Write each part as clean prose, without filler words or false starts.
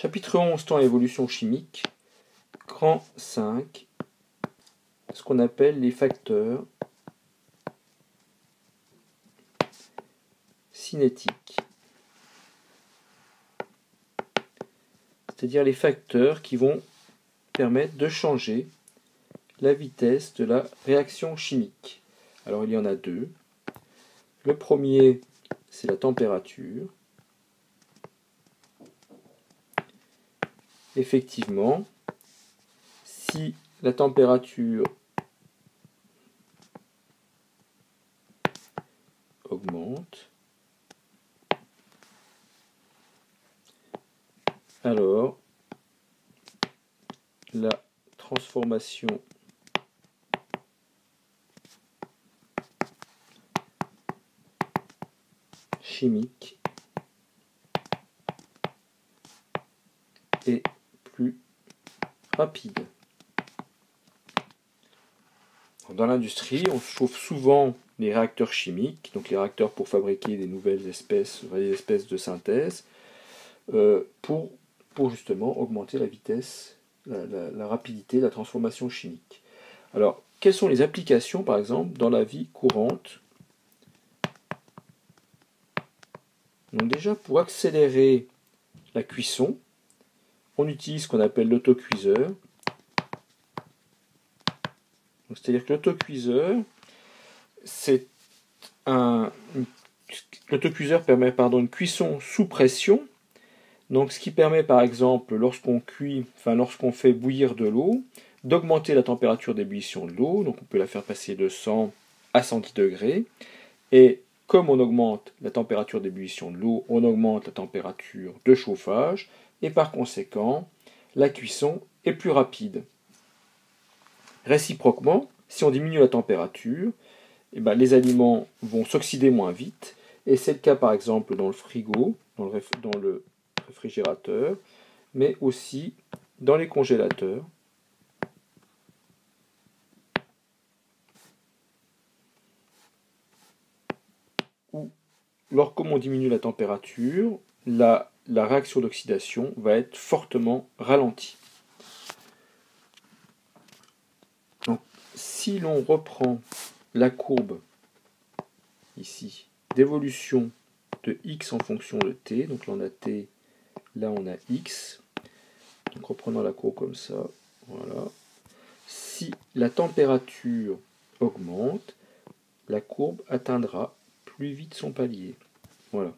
Chapitre 11, temps et évolution chimique. Cran 5, ce qu'on appelle les facteurs cinétiques. C'est-à-dire les facteurs qui vont permettre de changer la vitesse de la réaction chimique. Alors il y en a deux. Le premier, c'est la température. Effectivement, si la température augmente, alors la transformation chimique est plus rapide. Dans l'industrie, on chauffe souvent les réacteurs chimiques, donc les réacteurs pour fabriquer des nouvelles espèces, des espèces de synthèse, pour justement augmenter la vitesse, la rapidité de la transformation chimique. Alors, quelles sont les applications, par exemple, dans la vie courante? Donc déjà, pour accélérer la cuisson, on utilise ce qu'on appelle l'autocuiseur. C'est-à-dire que l'autocuiseur, l'autocuiseur permet une cuisson sous pression. Donc, ce qui permet, par exemple, lorsqu'on fait bouillir de l'eau, d'augmenter la température d'ébullition de l'eau. Donc, on peut la faire passer de 100 à 110 degrés. Et comme on augmente la température d'ébullition de l'eau, on augmente la température de chauffage. Et par conséquent, la cuisson est plus rapide. Réciproquement, si on diminue la température, les aliments vont s'oxyder moins vite. Et c'est le cas, par exemple, dans le frigo, dans le réfrigérateur, mais aussi dans les congélateurs. Où, comme on diminue la température, la réaction d'oxydation va être fortement ralentie. Donc, si l'on reprend la courbe ici d'évolution de x en fonction de t, donc là on a t, là on a x, donc reprenons la courbe comme ça, voilà. Si la température augmente, la courbe atteindra plus vite son palier. Voilà.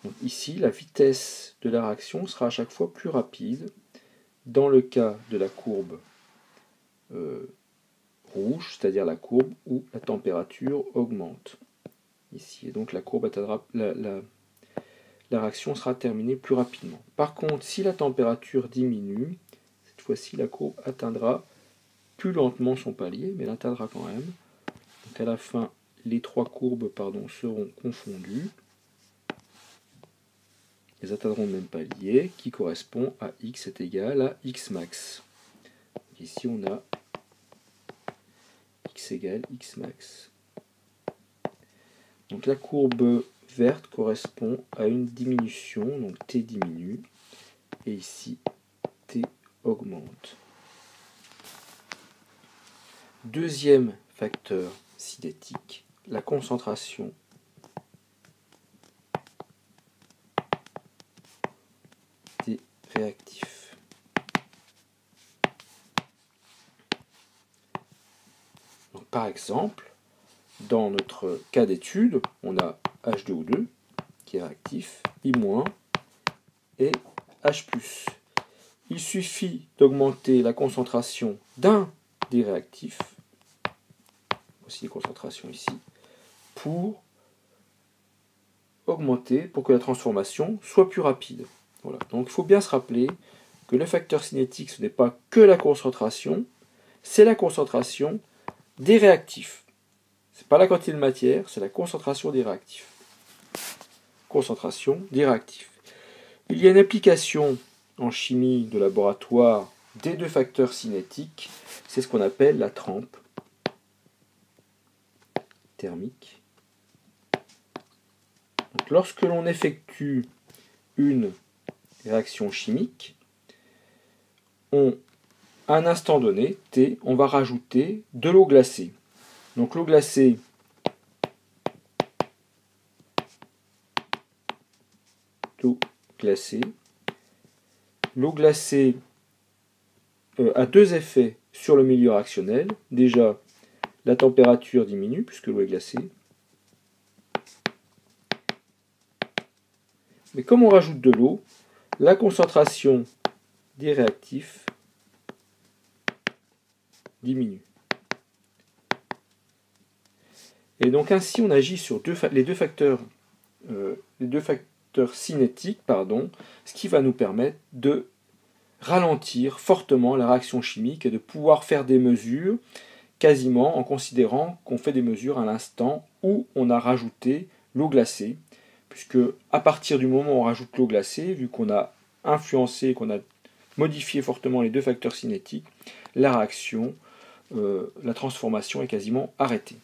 Donc ici, la vitesse de la réaction sera à chaque fois plus rapide. Dans le cas de la courbe rouge, c'est-à-dire la courbe où la température augmente. Ici, et donc la courbe atteindra, la réaction sera terminée plus rapidement. Par contre, si la température diminue, cette fois-ci la courbe atteindra plus lentement son palier, mais elle atteindra quand même. Donc à la fin, les trois courbes seront confondues. Elles atteindront le même palier qui correspond à x est égal à x max. Donc ici on a x égale x max. Donc la courbe verte correspond à une diminution, donc t diminue, et ici t augmente. Deuxième facteur cinétique, la concentration des réactifs. Donc, par exemple, dans notre cas d'étude, on a H2O2 qui est réactif, I- et H+. Il suffit d'augmenter la concentration d'un des réactifs, voici les concentrations ici, pour que la transformation soit plus rapide. Voilà. Donc il faut bien se rappeler que le facteur cinétique, ce n'est pas que la concentration, c'est la concentration des réactifs. Ce n'est pas la quantité de matière, c'est la concentration des réactifs. Concentration des réactifs. Il y a une application en chimie de laboratoire des deux facteurs cinétiques, c'est ce qu'on appelle la trempe thermique. Donc, lorsque l'on effectue une réaction chimique, à un instant donné, T, on va rajouter de l'eau glacée. Donc l'eau glacée, L'eau glacée a deux effets sur le milieu réactionnel. Déjà, la température diminue puisque l'eau est glacée. Mais comme on rajoute de l'eau, la concentration des réactifs diminue. Et donc ainsi on agit sur les deux facteurs cinétiques, ce qui va nous permettre de ralentir fortement la réaction chimique et de pouvoir faire des mesures quasiment en considérant qu'on fait des mesures à l'instant où on a rajouté l'eau glacée, puisque à partir du moment où on rajoute l'eau glacée, vu qu'on a influencé, qu'on a modifié fortement les deux facteurs cinétiques, la réaction, la transformation est quasiment arrêtée.